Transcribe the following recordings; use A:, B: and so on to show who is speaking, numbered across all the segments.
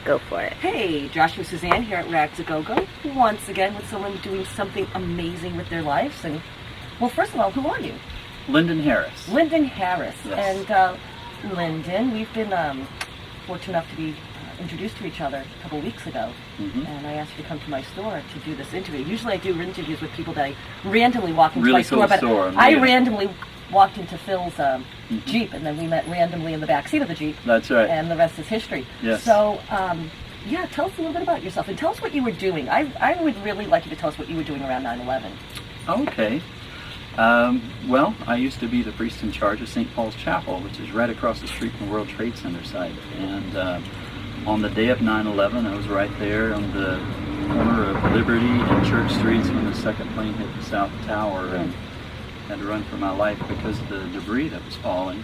A: Go for it.
B: Hey, Joshua and Suzanne here at Rags-A-GoGo, once again with someone doing something amazing with their lives. And, well, first of all, who are you?
C: Lyndon Harris.
B: Lyndon Harris.
C: Yes.
B: And Lyndon, we've been fortunate enough to be introduced to each other a couple weeks ago. And I asked you to come to my store to do this interview. Usually I do interviews with people that I randomly walk into my store, but I randomly walked into Phil's Jeep, and then we met randomly in the back seat of the Jeep.
C: That's right.
B: And the rest is history.
C: Yes.
B: So, yeah, tell us a little bit about yourself, and tell us what you were doing. I would really like you to tell us what you were doing around 9/11.
C: Okay. Well, I used to be the priest in charge of St. Paul's Chapel, which is right across the street from the World Trade Center site. And on the day of 9/11, I was right there on the corner of Liberty and Church Streets when the second plane hit the South Tower, and had to run for my life because of the debris that was falling.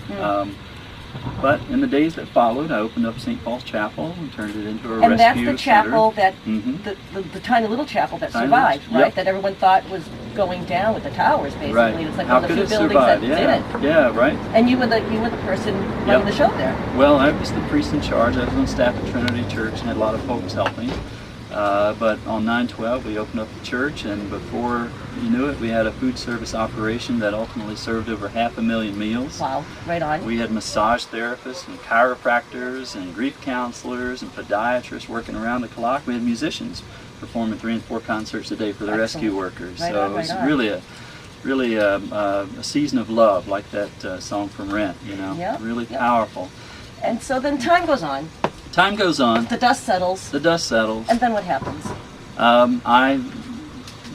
C: But in the days that followed, I opened up St. Paul's Chapel and turned it into a rescue center.
B: And that's the chapel that, the tiny little chapel that survived, right? Yep. That everyone thought was going down with the towers, basically.
C: Right.
B: It's like
C: How
B: one of
C: could
B: the
C: it
B: few buildings
C: survive?
B: that
C: Yeah.
B: didn't.
C: Yeah, right.
B: And you were the person running the show there.
C: Well, I was the priest in charge. I was on staff at Trinity Church and had a lot of folks helping. But on 9/12, we opened up the church, and before you knew it, we had a food service operation that ultimately served over 500,000 meals.
B: Wow, right on.
C: We had massage therapists and chiropractors and grief counselors and podiatrists working around the clock. We had musicians performing 3 and 4 concerts a day for the rescue workers.
B: Right
C: so
B: on,
C: it was
B: on.
C: really a season of love, like that song from Rent. You know, really powerful.
B: And so then time goes on.
C: Time goes on.
B: The dust settles.
C: The dust settles.
B: And then what happens?
C: I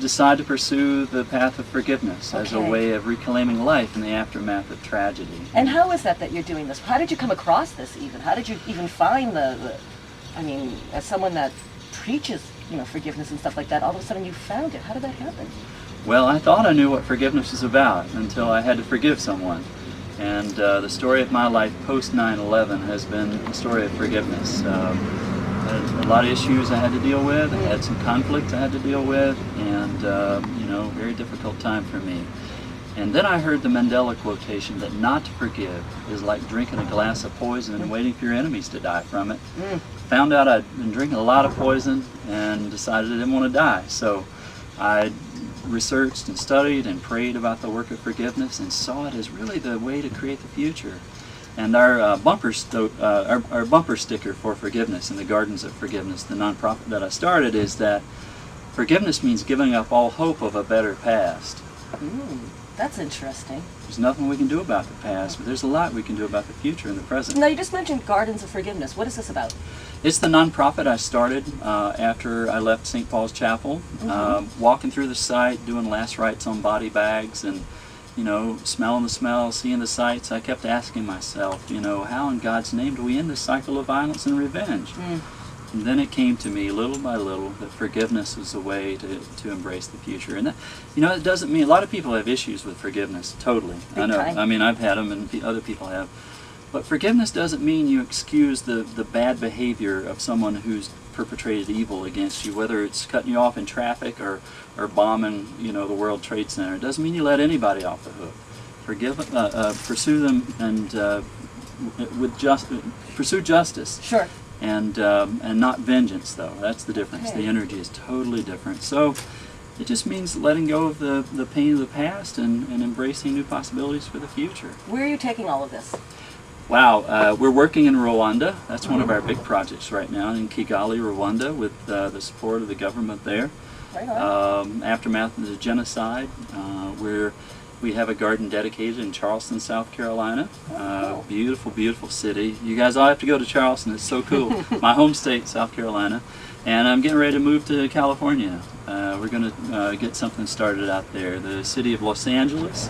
C: decide to pursue the path of forgiveness as a way of reclaiming life in the aftermath of tragedy.
B: And how is that you're doing this? How did you come across this even? How did you even find I mean, as someone that preaches, forgiveness and stuff like that, all of a sudden you found it. How did that happen?
C: Well, I thought I knew what forgiveness was about until I had to forgive someone. And the story of my life post 9/11 has been a story of forgiveness. I had a lot of issues I had to deal with. I had some conflicts I had to deal with, and very difficult time for me. And then I heard the Mandela quotation that not to forgive is like drinking a glass of poison and waiting for your enemies to die from it. Found out I'd been drinking a lot of poison and decided I didn't want to die. So I researched and studied and prayed about the work of forgiveness and saw it as really the way to create the future. And our bumper sticker for forgiveness in the Gardens of Forgiveness, the nonprofit that I started, is that forgiveness means giving up all hope of a better past.
B: That's interesting.
C: There's nothing we can do about the past, but there's a lot we can do about the future and the present.
B: Now, you just mentioned Gardens of Forgiveness. What is this about?
C: It's the nonprofit I started after I left St. Paul's Chapel, walking through the site, doing last rites on body bags, and smelling the smell, seeing the sights. I kept asking myself, how in God's name do we end this cycle of violence and revenge? And then it came to me little by little that forgiveness was a way to embrace the future. And that, it doesn't mean, a lot of people have issues with forgiveness, totally. I know. I mean, I've had them and other people have. But forgiveness doesn't mean you excuse the bad behavior of someone who's perpetrated evil against you, whether it's cutting you off in traffic or bombing, the World Trade Center. It doesn't mean you let anybody off the hook. Pursue them and pursue justice.
B: Sure.
C: And not vengeance, though. That's the difference. The energy is totally different. So it just means letting go of the pain of the past and embracing new possibilities for the future.
B: Where are you taking all of this?
C: Wow, we're working in Rwanda. That's one of our big projects right now, in Kigali, Rwanda, with the support of the government there.
B: Right on.
C: Aftermath of the genocide, we have a garden dedicated in Charleston, South Carolina.
B: Cool.
C: Beautiful, beautiful city. You guys all have to go to Charleston. It's so cool. My home state, South Carolina. And I'm getting ready to move to California. We're going to get something started out there. The city of Los Angeles.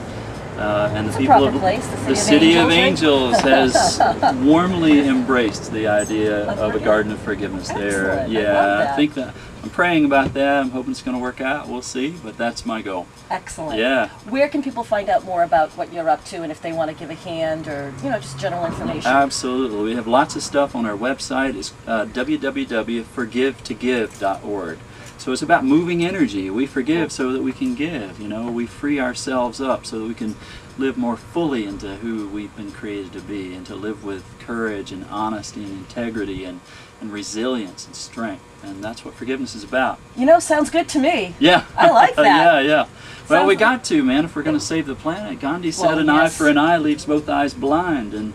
C: And the people of the City of Angels has warmly embraced the idea of a garden of forgiveness there. Yeah, I think that I'm praying about that. I'm hoping it's going to work out. We'll see, but that's my goal.
B: Excellent.
C: Yeah.
B: Where can people find out more about what you're up to, and if they want to give a hand, or just general information?
C: Absolutely. We have lots of stuff on our website. It's www.forgivetogive.org. So it's about moving energy. We forgive so that we can give. You know, we free ourselves up so that we can live more fully into who we've been created to be, and to live with courage and honesty and integrity and resilience and strength. And that's what forgiveness is about.
B: You know, sounds good to me.
C: Yeah.
B: I like that.
C: Yeah. Well, we
B: Sounds
C: got to, man, if we're going to save the planet. Gandhi said
B: Well,
C: an eye
B: yes.
C: for an eye leaves both eyes blind, and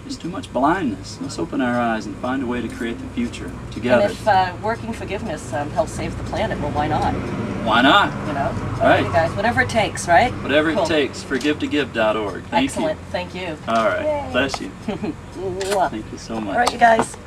C: there's too much blindness. Let's open our eyes and find a way to create the future together.
B: And if working forgiveness helps save the planet, well, why not?
C: Why not?
B: You know?
C: Right.
B: Okay, guys, whatever it takes, right?
C: Whatever
B: Cool.
C: it takes. Forgivetogive.org. Thank
B: Excellent.
C: you.
B: Thank you.
C: All right.
B: Yay.
C: Bless you.
B: Mwah.
C: Thank you so much.
B: All right, you guys.